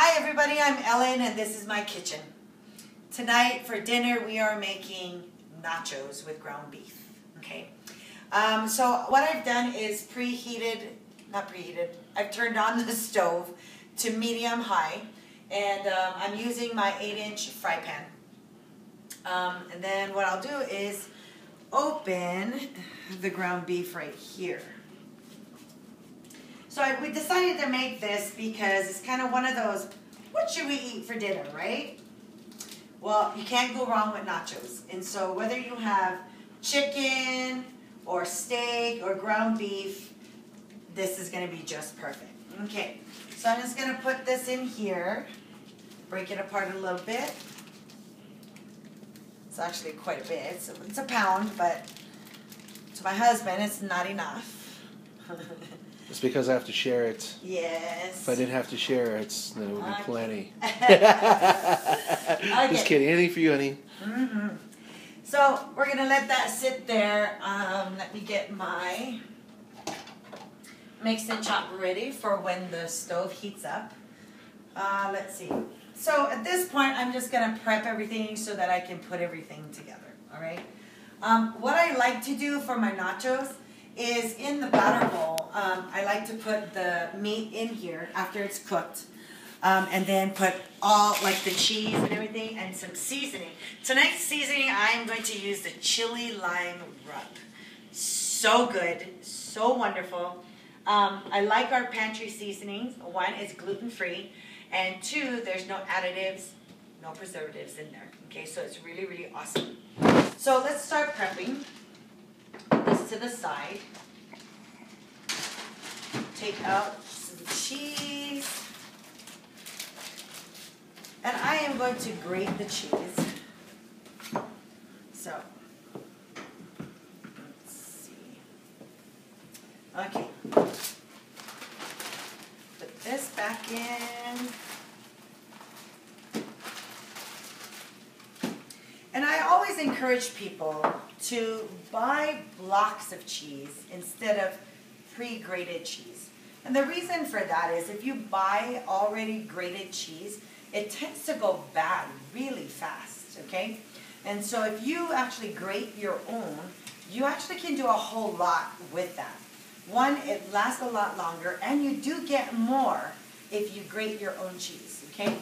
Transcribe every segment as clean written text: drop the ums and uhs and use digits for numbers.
Hi everybody, I'm Ellen and this is my kitchen. Tonight for dinner we are making nachos with ground beef. Okay. So what I've done is I've turned on the stove to medium high and I'm using my 8-inch fry pan. And then what I'll do is open the ground beef right here. So we decided to make this because it's kind of one of those, what should we eat for dinner, right? Well, you can't go wrong with nachos. And so whether you have chicken or steak or ground beef, this is going to be just perfect. Okay, so I'm just going to put this in here, break it apart a little bit. It's actually quite a bit. So it's a pound, but to my husband, it's not enough. It's because I have to share it. Yes. If I didn't have to share it, then it would be plenty. Okay. Just kidding. Anything for you, honey. Mm-hmm. So we're going to let that sit there. Let me get my mix and chop ready for when the stove heats up. Let's see. So at this point, I'm just going to prep everything so that I can put everything together. All right. What I like to do for my nachos is in the batter bowl, I like to put the meat in here after it's cooked, and then put all like the cheese and everything and some seasoning. Tonight's seasoning, I'm going to use the chili lime rub. So good, so wonderful. I like our pantry seasonings. One, it's gluten-free, and two, there's no additives, no preservatives in there. Okay, so it's really, really awesome. So let's start prepping. This to the side. Take out some cheese. And I am going to grate the cheese. So, let's see. Okay. Put this back in. And I always encourage people to buy blocks of cheese instead of pre-grated cheese. And the reason for that is if you buy already grated cheese, it tends to go bad really fast, okay? And so if you actually grate your own, you actually can do a whole lot with that. One, it lasts a lot longer, and you do get more if you grate your own cheese, okay?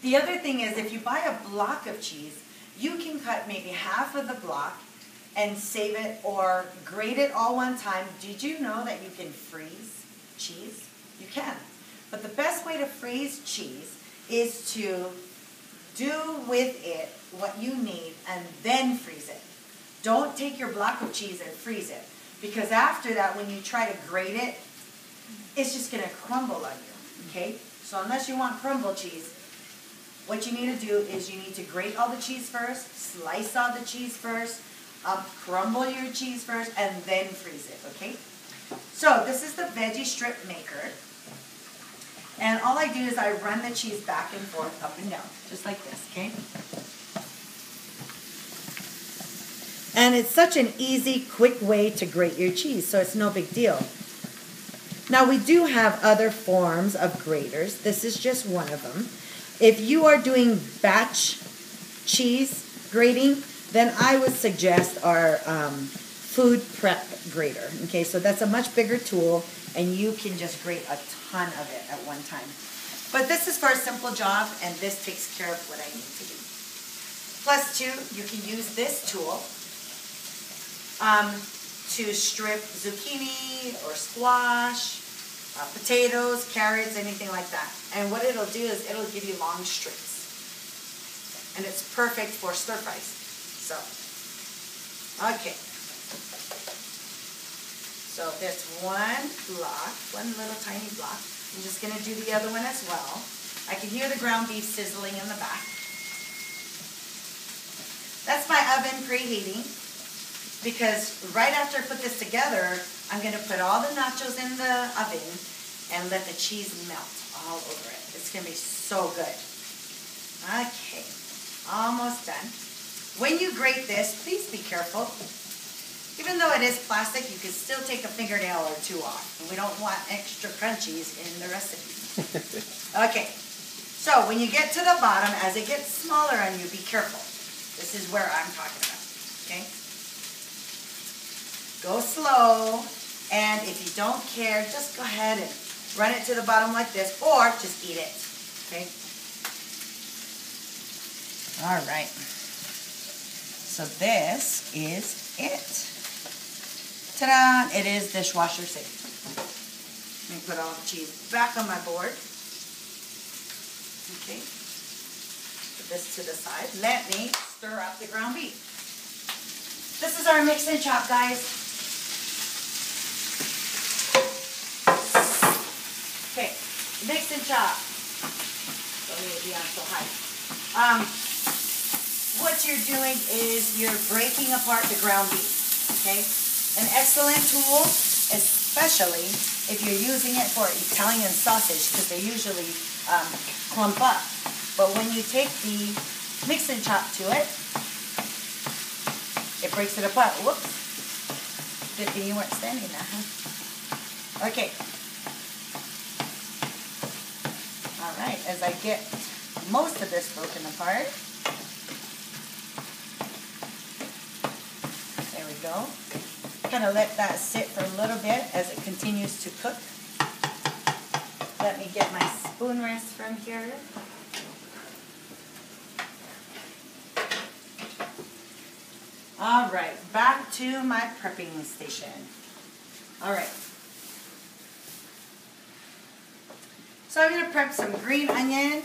The other thing is if you buy a block of cheese, you can cut maybe half of the block and save it or grate it all one time. Did you know that you can freeze cheese? You can. But the best way to freeze cheese is to do with it what you need and then freeze it. Don't take your block of cheese and freeze it, because after that, when you try to grate it, it's just going to crumble on you, okay? So unless you want crumble cheese, what you need to do is you need to grate all the cheese first, slice all the cheese first, crumble your cheese first, and then freeze it, okay? So this is the veggie strip maker. And all I do is I run the cheese back and forth, up and down, just like this, okay? And it's such an easy, quick way to grate your cheese, so it's no big deal. Now we do have other forms of graters. This is just one of them. If you are doing batch cheese grating, then I would suggest our food prep grater. Okay, so that's a much bigger tool, and you can just grate a ton of it at one time. But this is for a simple job, and this takes care of what I need to do. Plus, too, you can use this tool to strip zucchini or squash, potatoes, carrots, anything like that. And what it'll do is it'll give you long strips. And it's perfect for stir fries. So, okay. So there's one block, one little tiny block. I'm just going to do the other one as well. I can hear the ground beef sizzling in the back. That's my oven preheating, because right after I put this together, I'm going to put all the nachos in the oven and let the cheese melt all over it. It's going to be so good. Okay, almost done. When you grate this, please be careful. Even though it is plastic, you can still take a fingernail or two off. We don't want extra crunchies in the recipe. Okay, so when you get to the bottom, as it gets smaller on you, be careful. This is where I'm talking about, okay? Go slow, and if you don't care, just go ahead and run it to the bottom like this, or just eat it, okay? All right. So this is it. Ta-da! It is dishwasher safe. Let me put all the cheese back on my board. Okay. Put this to the side. Let me stir up the ground beef. This is our mix and chop, guys. Okay, mix and chop. Don't need to be on so high. What you're doing is you're breaking apart the ground beef. Okay, an excellent tool, especially if you're using it for Italian sausage, because they usually clump up. But when you take the mix and chop to it, it breaks it apart. Whoops. Good thing you weren't standing there, huh? Okay. All right, as I get most of this broken apart, there we go. Kind of let that sit for a little bit as it continues to cook. Let me get my spoon rest from here. All right, back to my prepping station. All right. So I'm going to prep some green onion.